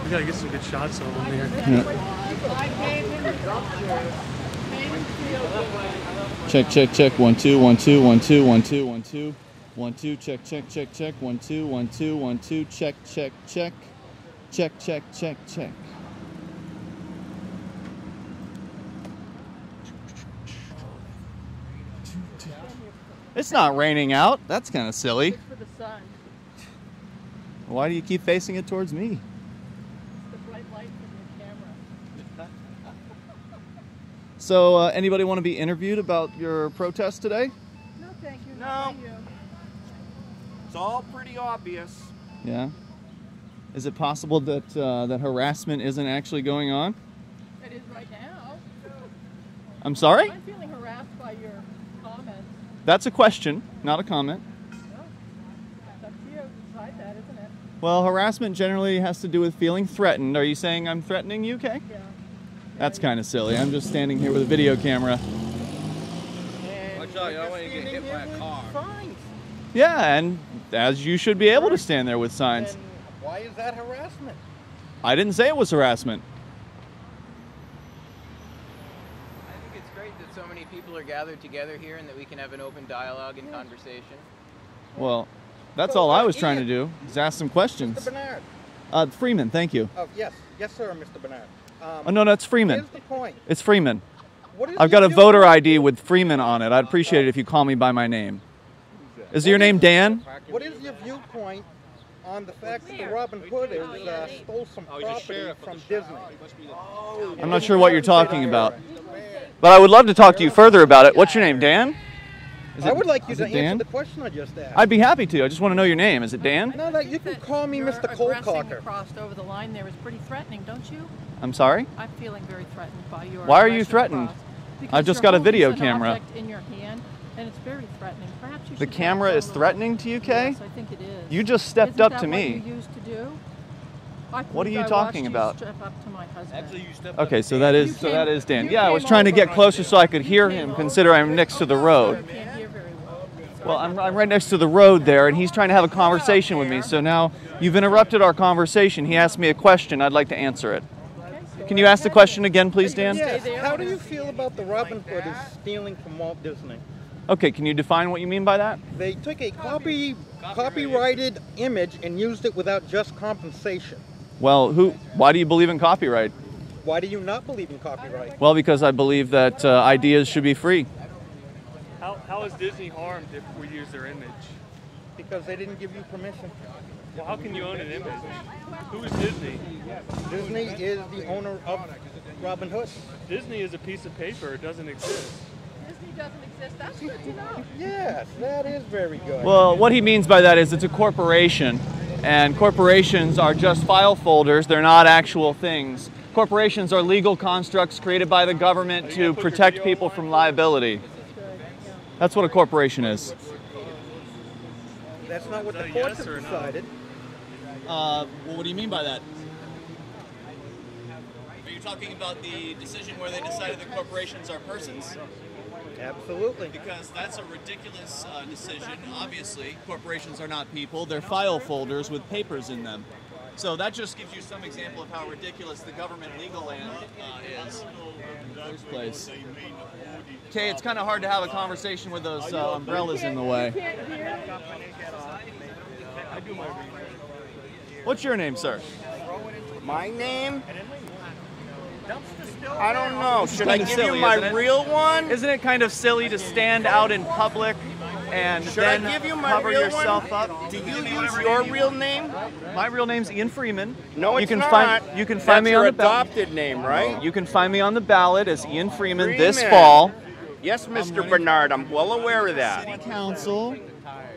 We gotta get some good shots of them here. Yeah. Check, check, check. 1 2 1 2 1 2 1 2 1 2 1 2. Check, check, check, check. 1 2 1 2 1 2. Check, check, check. Check, check, check, check. It's not raining out. That's kind of silly. It's for the sun. Why do you keep facing it towards me? The bright light from your camera. So, anybody want to be interviewed about your protest today? No, thank you. No. Not by you. It's all pretty obvious. Yeah. Is it possible that that harassment isn't actually going on? It is right now. I'm sorry? I'm feeling harassed by your comments. That's a question, not a comment. No. It's up to you to decide that, isn't it? Well, harassment generally has to do with feeling threatened. Are you saying I'm threatening you, Kay? Yeah. That's kind of silly. I'm just standing here with a video camera. Watch out, you don't want to get hit by a car. Fine. Yeah, and as you should be able to stand there with signs. And why is that harassment? I didn't say it was harassment. I think it's great that so many people are gathered together here and that we can have an open dialogue and conversation. Well, that's all I was trying to do, is ask some questions. Mr. Bernard. Freeman, thank you. Oh, yes. Yes, sir, Mr. Bernard. Oh, no, that's Freeman. Here's the point. It's Freeman. What is I've got a your voter viewpoint? ID with Freeman on it. I'd appreciate it if you call me by my name. Is your name Dan? What is your viewpoint on the fact that the Robin Hood has stole some property from Disney? I'm not sure what you're talking about. But I would love to talk to you further about it. What's your name, Dan? I would like you is to it Dan? answer the question I just asked. I'd be happy to. I just want to know your name. Is it Dan? No, no, you can call me Mr. Coldcocker. Crossed over the line there is pretty threatening, don't you? I'm sorry? I'm feeling very threatened by your. Why are you aggression threatened? across. Because I've just you're got a holding video an camera. object in your hand, and it's very threatening. Perhaps you The should camera back is over. threatening to you, Kay? Yes, I think it is. You just stepped Isn't up that to what me. you used to do? What are you talking about? Step up to my husband. Okay, so that is Dan. you Yeah, I was came trying to get over. closer so I could hear You him, came consider I'm next to the road. I can't hear very well. Well, I'm right next to the road there, and he's trying to have a conversation with me. So now you've interrupted our conversation. He asked me a question. I'd like to answer it. Can you ask the question again, please, Dan? Yes. How do you feel about the Robin Hood is stealing from Walt Disney? Okay, can you define what you mean by that? They took a copyrighted image and used it without just compensation. Well, why do you believe in copyright? Why do you not believe in copyright? Well, because I believe that ideas should be free. How is Disney harmed if we use their image? Because they didn't give you permission. Well, how can you own an image? Who is Disney? Disney is the owner of Robin Hood. Disney is a piece of paper. It doesn't exist. Disney doesn't exist. That's good to know. Yes, that is very good. Well, what he means by that is it's a corporation, and corporations are just file folders. They're not actual things. Corporations are legal constructs created by the government to protect people from liability. That's what a corporation is. That's not what the Is that courts yes have or no? decided. Well, what do you mean by that? Are you talking about the decision where they decided that corporations are persons? Absolutely. Because that's a ridiculous decision. Obviously, corporations are not people. They're file folders with papers in them. So that just gives you some example of how ridiculous the government legal land is in the first place. Okay, it's kind of hard to have a conversation with those umbrellas in the way. What's your name, sir? My name? I don't know. Should I kinda give silly, you my isn't it? real one? Isn't it kind of silly to stand out in public and Should I then give you my cover real yourself one? up? Do you use your real name? My real name's Ian Freeman. No, you it's can not. Find, you can find me That's on your the ballot. adopted name, right? You can find me on the ballot as Ian Freeman this Freeman. fall. Yes, Mr. Bernard, I'm well aware of that. City Council.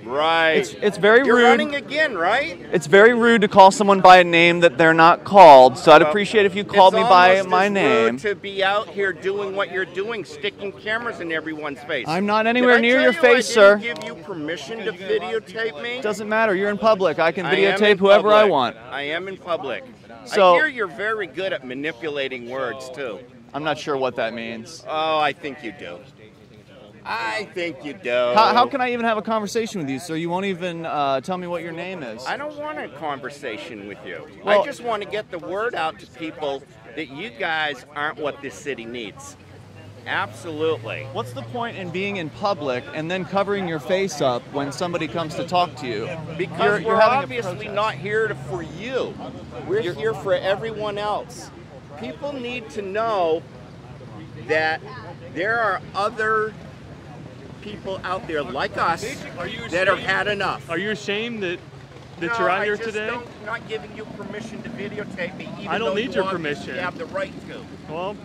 Right. It's very You're rude. running again, right? It's very rude to call someone by a name that they're not called. So I'd appreciate if you called me by my name. It's almost as rude to be out here doing what you're doing, sticking cameras in everyone's face. I'm not anywhere Did I near tell your you face, I sir. didn't give you permission to videotape me? Doesn't matter. You're in public. I can I am videotape in whoever I public. want. I am in public. So- I hear you're very good at manipulating words, too. I'm not sure what that means. Oh, I think you do. I think you do. How can I even have a conversation with you, sir? You won't even tell me what your name is. I don't want a conversation with you. Well, I just want to get the word out to people that you guys aren't what this city needs. Absolutely. What's the point in being in public and then covering your face up when somebody comes to talk to you? Because you're we're having a obviously protest. not here for you. We're here for everyone else. People need to know that there are other people out there like us that have had enough. Are you ashamed that No, you're out here I just today? don't, not giving you permission to videotape me, even I don't though need you your obviously permission. have the right to. Well,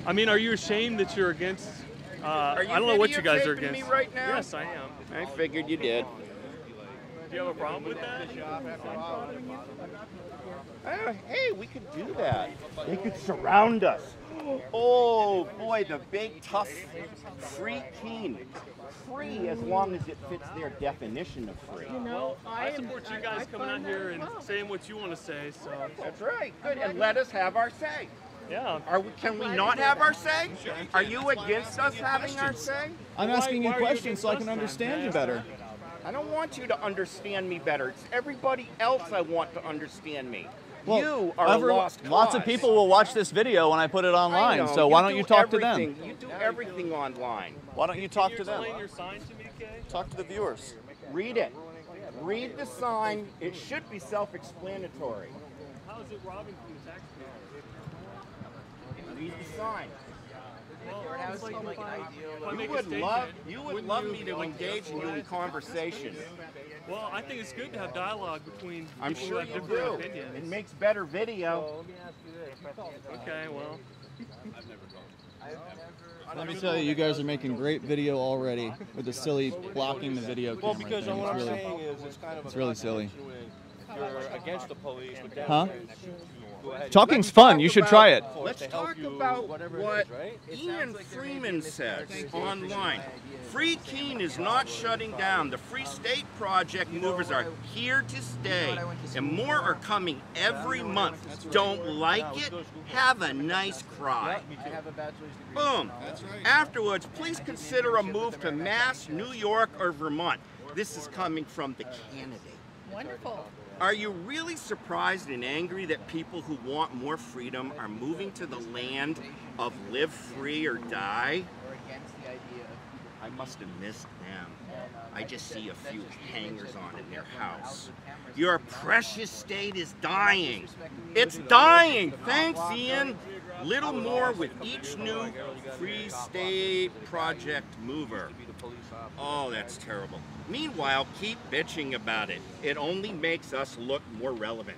I mean, are you ashamed that you're against? Are you I don't know what you guys are videotaping against. me right now? Yes, I am. I figured you did. Do you have a problem with that? Hey, we could do that. They could surround us. Oh boy, the big tough free Keene. Free as long as it fits their definition of free. Well, I support you guys coming out here and saying what you want to say. So That's right. Good. And let us have our say. yeah. Can we not have our say? Are you against us having our say? I'm asking you why are you questions so I against can us, understand man? you better. I don't want you to understand me better. It's everybody else I want to understand me. You are a lost cause. Lots of people will watch this video when I put it I online, know, so why don't you talk to them? everything. You do everything online. Why don't you talk to them? Explain your sign to me, Kay. Talk to the viewers. Read it. Read the sign. It should be self-explanatory. How is it robbing from the taxpayer? Read the sign. How is it like an ideal? If I You make a would statement, love me to like, engage you in conversation. Well, I think it's good to have dialogue between I'm people sure who you have do. different opinions. It makes better video. Okay, well. Let me tell you, you guys are making great video already with the silly blocking the video camera. Well, because thing. what I'm It's really, saying is it's kind of it's really silly. if you're against the police, but then Huh? go ahead. Talking's fun. You should try it. Let's to help talk you, about whatever it what is, right? Ian Freeman says online. Free Keene is not shutting down. The Free State Project movers are here to stay, and more are coming every month. Don't like it? Have a nice cry. I have a bachelor's degree. Boom. Afterwards, please consider a move to Mass, New York, or Vermont. This is coming from the candidate. Wonderful. Are you really surprised and angry that people who want more freedom are moving to the land of live free or die? Or against the idea of I must have missed them. I just see a few hangers on in their house. Your precious state is dying. It's dying. Thanks, Ian. Little more with each new Free State Project mover. Oh, that's terrible. Meanwhile, keep bitching about it. It only makes us look more relevant.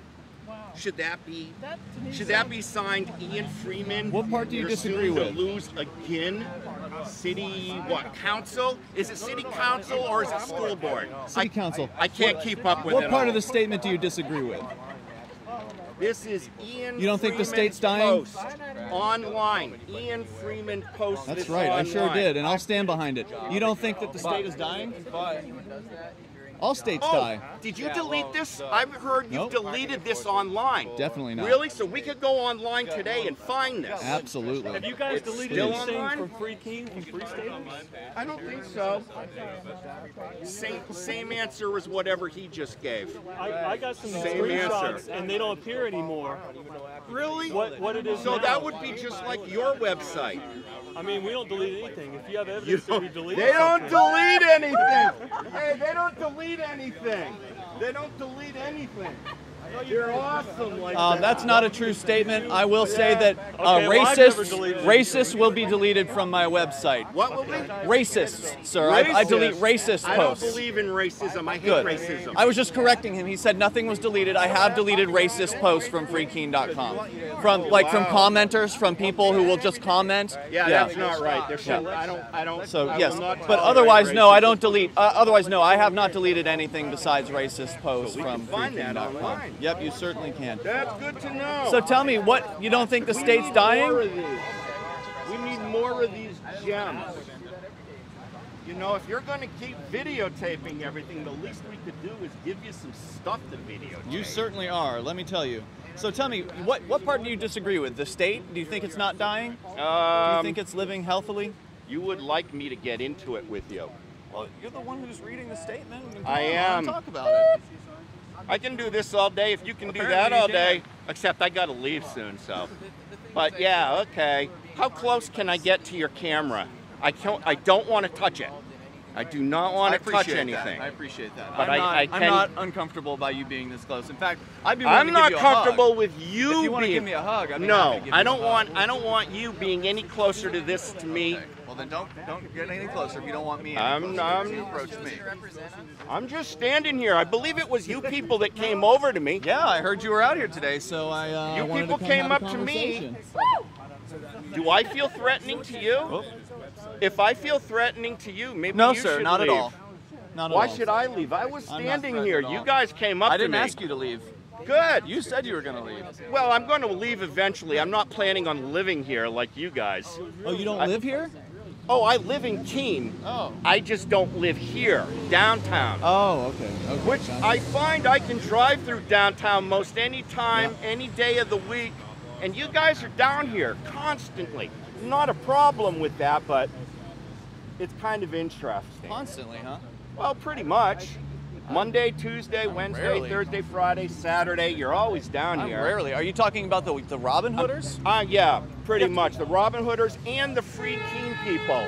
Should that be? Should that be signed Ian Freeman? What part do you We're disagree soon with? To lose again? City what? Council? Is it city council or is it school board? City Council. I can't keep up with What it part all. of the statement do you disagree with? This is Ian. You don't think the Freeman's state's dying? Post online. Ian Freeman posts That's this right. I sure online. did, and I'll stand behind it. You don't think that the state is dying? All states Oh, die. did you delete this? I've heard you've Nope. deleted this online. Definitely not. Really? So we could go online today and find this? Absolutely. Have you guys It's deleted still anything online? from Free Keene, from Free State? I don't think so. Same answer as whatever he just gave. I got some Same screenshots answer. and they don't appear anymore. Really? What it is So now. that would be just like your website. I mean, we don't delete anything. If you have evidence that we delete They don't something, delete anything. Hey, they don't delete anything. They don't delete anything. You're awesome like that. That's not a true statement. I will say that Okay, well, I've never deleted racists will be deleted from my website. What will be? Racists, sir. I delete racist I don't posts. believe in racism. I hate Good. racism. I was just correcting him. He said nothing was deleted. I have deleted racist posts from freekeene.com. From commenters, from people who will just comment. Yeah, that's not right. There should. I don't. So I will yes, not but tolerate otherwise no, I racism. don't delete. Otherwise no, I have not deleted anything besides racist posts we from can find that freekeene.com. online. Yep, you certainly can. That's good to know. So tell me, what, you don't think the We state's need dying? More of these. We need more of these gems. You know, if you're going to keep videotaping everything, the least we could do is give you some stuff to videotape. You certainly are, let me tell you. So tell me, what part do you disagree with? The state? Do you think it's not dying? Do you think it's living healthily? You would like me to get into it with you. Well, you're the one who's reading the statement. And I am. Talk about it. I can do this all day if you can do that all day. Except I gotta leave soon, so. But yeah, okay. How close can I get to your camera? I don't want to touch it. I do not want to touch anything. I appreciate that. But I'm not uncomfortable by you being this close. In fact, I'd be willing I'm to not give you a comfortable hug. with you. If you want to being, give me a hug, I'd be happy no, to give I you don't a hug. want. I don't want you being any closer to this to me. Okay. Well, then don't get any closer if you don't want me. I'm approach me. I'm just standing here. I believe it was you people that came over to me. Yeah, I heard you were out here today, so I. You wanted people to came have a up to me. conversation. Do I feel threatening to you? Oh. If I feel threatening to you, maybe No, you sir, should not leave. at all. Not at Why all. should I leave? I was I'm not standing threatened here. at all. You guys came up I to didn't me. ask you to leave. Good. You said you were going to leave. Well, I'm going to leave eventually. I'm not planning on living here like you guys. Oh, you don't live here? Oh, I live in Keene. Oh. I just don't live here, downtown. Oh, okay. Which I find I can drive through downtown most any time, any day of the week. And you guys are down here constantly. Not a problem with that, but it's kind of interesting. Constantly, huh? Well, pretty much. Monday, Tuesday, Wednesday, rarely. Thursday, Friday, Saturday, you're always down here. Rarely. Are you talking about the Robin Hooders? Yeah, pretty much. The Robin Hooders and the Free Keene people.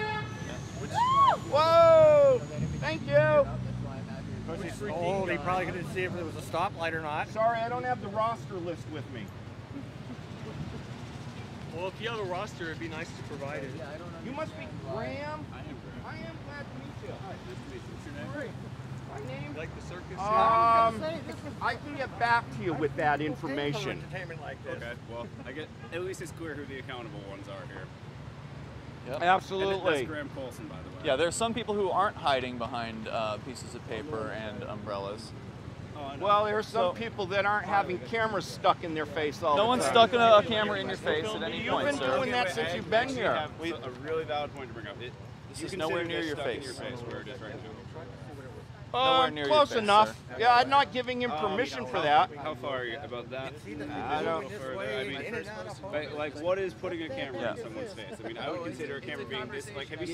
Whoa! Thank you. Oh, they probably couldn't see if there was a stoplight or not. Sorry, I don't have the roster list with me. Well, if you have a roster, it'd be nice to provide it. You must be Graham. I am glad to meet you. Hi, nice to meet you. What's your name? My name? Like the circus? I can get back to you with that information. Entertainment like this. Okay, well, I get at least it's clear who the accountable ones are here. Yep. Absolutely. That's Graham Colson, by the way. Yeah, there's some people who aren't hiding behind pieces of paper and umbrellas. Oh, I know. Well, there are some people that aren't having cameras stuck in their face all the No time. one's stuck a camera in your face at any You've point, been sir. doing that since you've been actually here. have a really valid point to bring up. This is nowhere near your face. Where it is right now. Nowhere near your Close face, enough. sir. Yeah, I'm not giving him permission for that. How far are you about that? I don't. Like, what is putting a camera in someone's face? I mean, I would consider a camera being this. Like, have you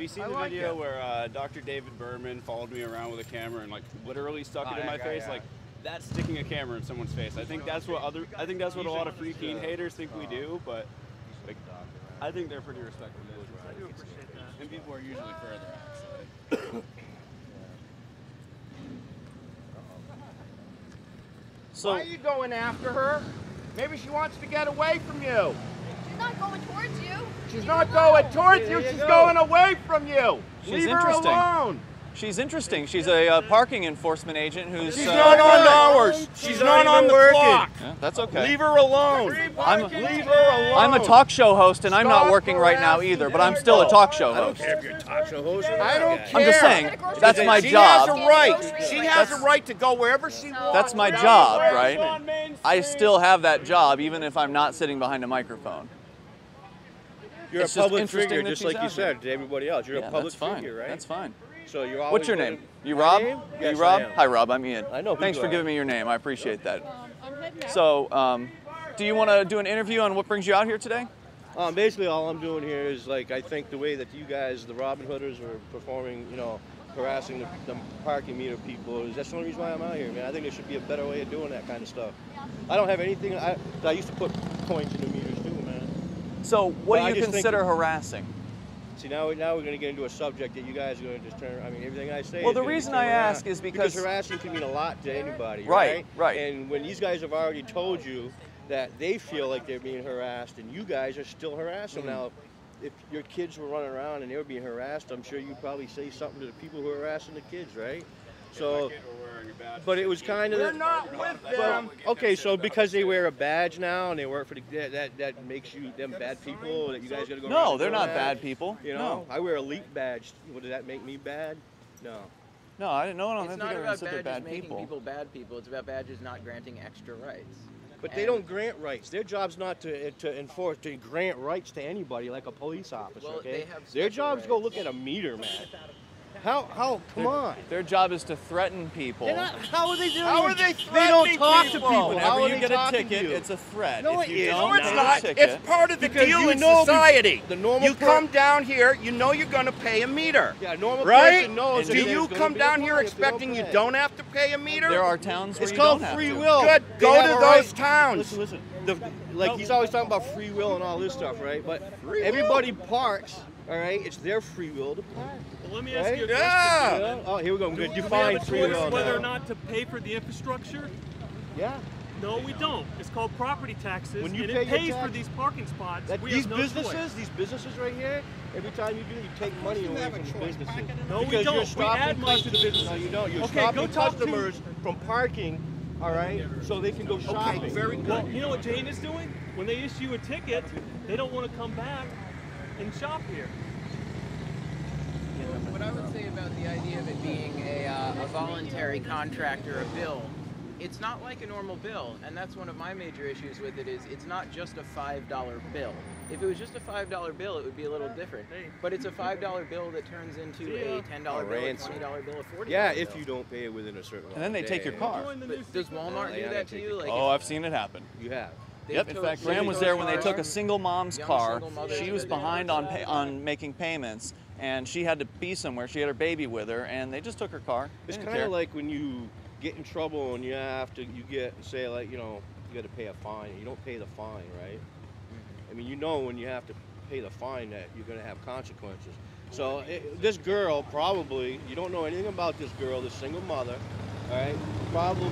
seen the video where Dr. David Berman followed me around with a camera and like literally stuck it in my face? Like, that's sticking a camera in someone's face. I think that's what a lot of Free Keene haters think we do, but like, I think they're pretty respectful. I do appreciate that. And people are usually further, actually. So, Why are you going after her? Maybe she wants to get away from you. She's not going towards you. She's not going towards you. She's going away from you. She's Leave her interesting. alone. she's interesting. She's a parking enforcement agent who's... She's not on hours. She's not on the clock. Yeah, that's okay. Leave her alone. Leave her alone. I'm a talk show host, and I'm not Stop working right now harassing either, but I'm still a talk show host. If you're a talk show host, I don't care. I'm just saying, that's my She job. has a right. She has a right to go wherever she wants. That's my job, right? I still have that job, even if I'm not sitting behind a microphone. You're It's a just public interesting figure, that just she's like you out here. said to everybody else. You're Yeah, a public that's fine. figure, right? That's fine. So you're always What's your gonna- name? You My Rob? name? You Yes, Rob? I am. Hi, Rob. I'm Ian. I know who Thanks you for are. giving me your name. I appreciate that. I'm heading out. So, do you want to do an interview on what brings you out here today? Basically, all I'm doing here is like I think the way that you guys, the Robin Hooders, are performing, you know, harassing the parking meter people. That's the only reason why I'm out here, man. I think there should be a better way of doing that kind of stuff. I don't have anything. I used to put points in the meters too, man. So, what Well, I do you just think consider that- harassing? See, now we're going to get into a subject that you guys are going to just turn. I mean, everything I say. Well, is the gonna reason turn I around. ask is because harassing can mean a lot to anybody, Right, right. And when these guys have already told you that they feel like they're being harassed, and you guys are still harassing them. Now, if your kids were running around and they were being harassed, I'm sure you'd probably say something to the people who are harassing the kids, right? So, but it was kind of. We're not with them. Okay, so because they wear a badge now and they work for the that makes them bad people that you guys gotta go. around no, and they're do not that? bad people. You know, I wear elite badge. Well, does that make me bad? No. No, I don't It's think not I ever about said they're badges bad making people. people bad people. It's about badges not granting extra rights. But they don't grant rights. Their job's not to enforce, to grant rights to anybody like a police officer. Well, Okay. they have Their special job's to go rights. look at a meter, man. Come on. Their job is to threaten people. How are they doing? How are they They don't threatening talk to people? people. Whenever How are you they get a talking ticket, to you? it's a threat. No, if it you is. don't No, it's pay not. the ticket, It's part of the Because deal you in know society. the normal You come down here, you know you're going to pay a meter. Yeah, normal Right? person knows Do that you there's gonna come be a down here fine if they don't expecting you pay. don't have to pay a meter? there are towns where It's you called don't have free to. will. Good. They Go have to a those right. towns. Listen. Like he's always talking about free will and all this stuff, right? But Free will. everybody parks. All right, it's their free will to park. Well, let me ask you a Yeah. question. Yeah. Oh, here we go. I'm going to Do we define have a free choice will whether or now. not to pay for the infrastructure? Yeah. No, we don't. It's called property taxes, When you and pay it your pays for tax- these parking spots. That We these have no choice. businesses right here, every time you do, you take money away from the businesses. No, we Because don't. you're We stopping add money to the businesses. No, you don't. You're Okay, stopping go talk to- customers from parking, all right, so they can go shopping. Okay, very Well, good. you know what Jane is doing? When they issue a ticket, they don't want to come back and shop here. What I would say about the idea of it being a voluntary contract or a bill, it's not like a normal bill, and that's one of my major issues with it is it's not just a $5 bill. If it was just a $5 bill, it would be a little different. But it's a $5 bill that turns into a $10 bill, a ransom. $20 bill, a $40 Yeah, bill. if you don't pay it within a certain And then they take your car. But does Walmart do Yeah, that they to take you? your Like Oh, I've seen it happen. You have. they've Yep. In towed fact, somebody Graham was else's there when they car. took a single mom's Young car. single mother She that was did behind that. on making payments, and she had to be somewhere. She had her baby with her, and they just took her car. They It's didn't kind care. of like when you get in trouble and you get, say, like, you got to pay a fine. You don't pay the fine, right? I mean, you know when you have to pay the fine that you're going to have consequences. So this girl probably, you don't know anything about this girl, this single mother, all right? Probably